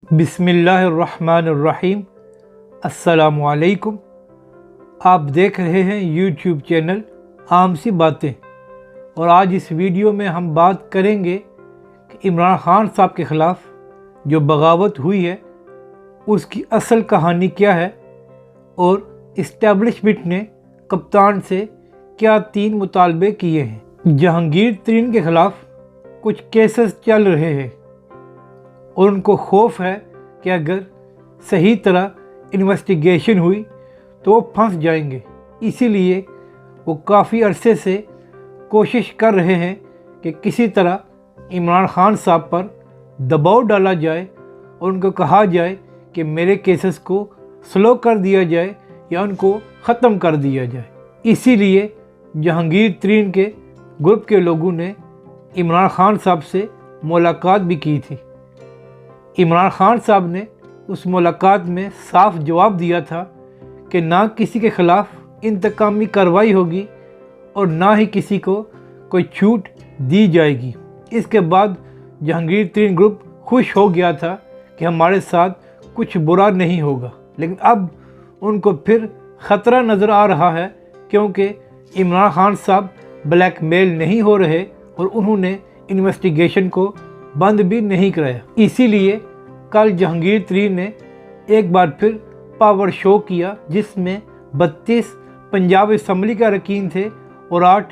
बिस्मिल्लाहिर्रहमानिर्रहीम। अस्सलामुअलैकुम। आप देख रहे हैं यूट्यूब चैनल आम सी बातें, और आज इस वीडियो में हम बात करेंगे कि इमरान खान साहब के ख़िलाफ़ जो बगावत हुई है उसकी असल कहानी क्या है, और इस्टेब्लिशमेंट ने कप्तान से क्या 3 मुतालबे किए हैं। जहांगीर तरीन के ख़िलाफ़ कुछ केसेस चल रहे हैं और उनको खौफ है कि अगर सही तरह इन्वेस्टिगेशन हुई तो वो फंस जाएंगे। इसीलिए वो काफ़ी अरसे से कोशिश कर रहे हैं कि किसी तरह इमरान खान साहब पर दबाव डाला जाए और उनको कहा जाए कि मेरे केसेस को स्लो कर दिया जाए या उनको ख़त्म कर दिया जाए। इसीलिए जहांगीर तरीन के ग्रुप के लोगों ने इमरान खान साहब से मुलाकात भी की थी। इमरान खान साहब ने उस मुलाकात में साफ जवाब दिया था कि ना किसी के ख़िलाफ़ इंतकामी कार्रवाई होगी और ना ही किसी को कोई छूट दी जाएगी। इसके बाद जहांगीर तरीन ग्रुप खुश हो गया था कि हमारे साथ कुछ बुरा नहीं होगा, लेकिन अब उनको फिर ख़तरा नज़र आ रहा है क्योंकि इमरान खान साहब ब्लैकमेल नहीं हो रहे और उन्होंने इन्वेस्टिगेशन को बंद भी नहीं कराया। इसीलिए कल जहांगीर तरीन ने एक बार फिर पावर शो किया जिसमें 32 पंजाब असम्बली के अरकान थे और 8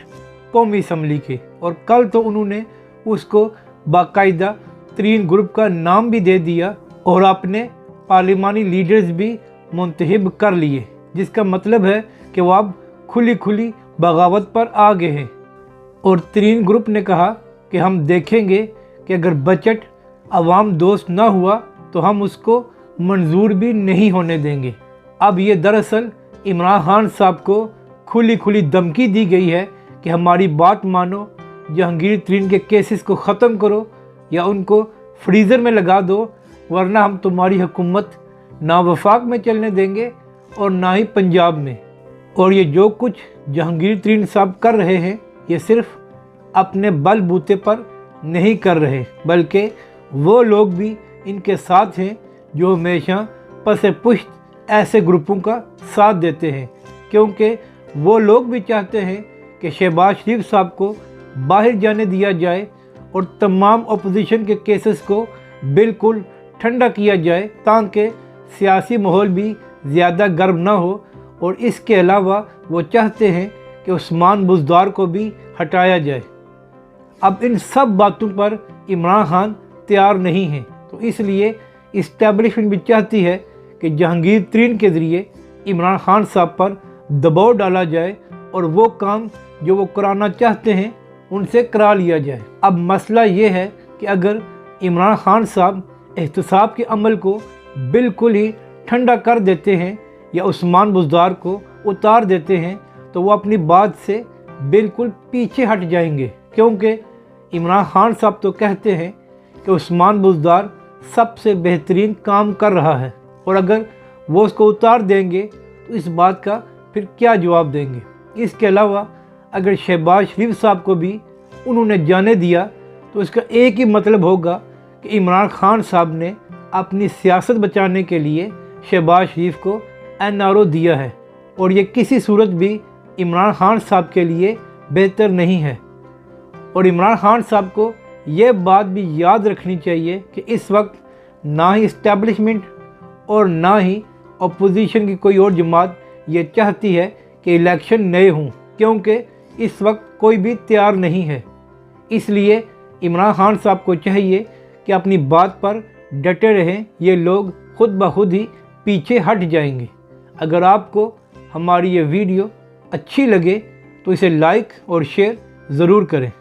कौमी असम्बली के, और कल तो उन्होंने उसको बाकायदा तरीन ग्रुप का नाम भी दे दिया और अपने पार्लिमानी लीडर्स भी मुंतखब कर लिए, जिसका मतलब है कि वो अब खुली खुली बगावत पर आ गए हैं। और तरीन ग्रुप ने कहा कि हम देखेंगे कि अगर बजट अवाम दोस्त ना हुआ तो हम उसको मंजूर भी नहीं होने देंगे। अब ये दरअसल इमरान खान साहब को खुली खुली धमकी दी गई है कि हमारी बात मानो, जहांगीर तरीन के केसेस को ख़त्म करो या उनको फ्रीज़र में लगा दो, वरना हम तुम्हारी हुकूमत ना वफाक में चलने देंगे और ना ही पंजाब में। और ये जो कुछ जहांगीर तरीन साहब कर रहे हैं ये सिर्फ अपने बलबूते पर नहीं कर रहे, बल्कि वो लोग भी इनके साथ हैं जो हमेशा पसे पुश्त ऐसे ग्रुपों का साथ देते हैं, क्योंकि वो लोग भी चाहते हैं कि शहबाज शरीफ साहब को बाहर जाने दिया जाए और तमाम अपोजिशन के केसेस को बिल्कुल ठंडा किया जाए ताकि सियासी माहौल भी ज़्यादा गर्म ना हो। और इसके अलावा वो चाहते हैं कि उस्मान बुज़दार को भी हटाया जाए। अब इन सब बातों पर इमरान खान तैयार नहीं है, तो इसलिए इस्टेब्लिशमेंट भी चाहती है कि जहांगीर तरीन के ज़रिए इमरान खान साहब पर दबाव डाला जाए और वो काम जो वो कराना चाहते हैं उनसे करा लिया जाए। अब मसला ये है कि अगर इमरान खान साहब एहतसाब के अमल को बिल्कुल ही ठंडा कर देते हैं या उस्मान बुज़दार को उतार देते हैं तो वो अपनी बात से बिल्कुल पीछे हट जाएंगे, क्योंकि इमरान खान साहब तो कहते हैं कि उस्मान बुज़दार सबसे बेहतरीन काम कर रहा है, और अगर वो उसको उतार देंगे तो इस बात का फिर क्या जवाब देंगे। इसके अलावा अगर शहबाज शरीफ साहब को भी उन्होंने जाने दिया तो इसका एक ही मतलब होगा कि इमरान खान साहब ने अपनी सियासत बचाने के लिए शहबाज शरीफ को NRO दिया है, और ये किसी सूरत भी इमरान खान साहब के लिए बेहतर नहीं है। और इमरान खान साहब को ये बात भी याद रखनी चाहिए कि इस वक्त ना ही इस्टेब्लिशमेंट और ना ही अपोजिशन की कोई और जमात ये चाहती है कि इलेक्शन नए हों, क्योंकि इस वक्त कोई भी तैयार नहीं है। इसलिए इमरान खान साहब को चाहिए कि अपनी बात पर डटे रहें, ये लोग खुद ब खुद ही पीछे हट जाएंगे। अगर आपको हमारी ये वीडियो अच्छी लगे तो इसे लाइक और शेयर ज़रूर करें।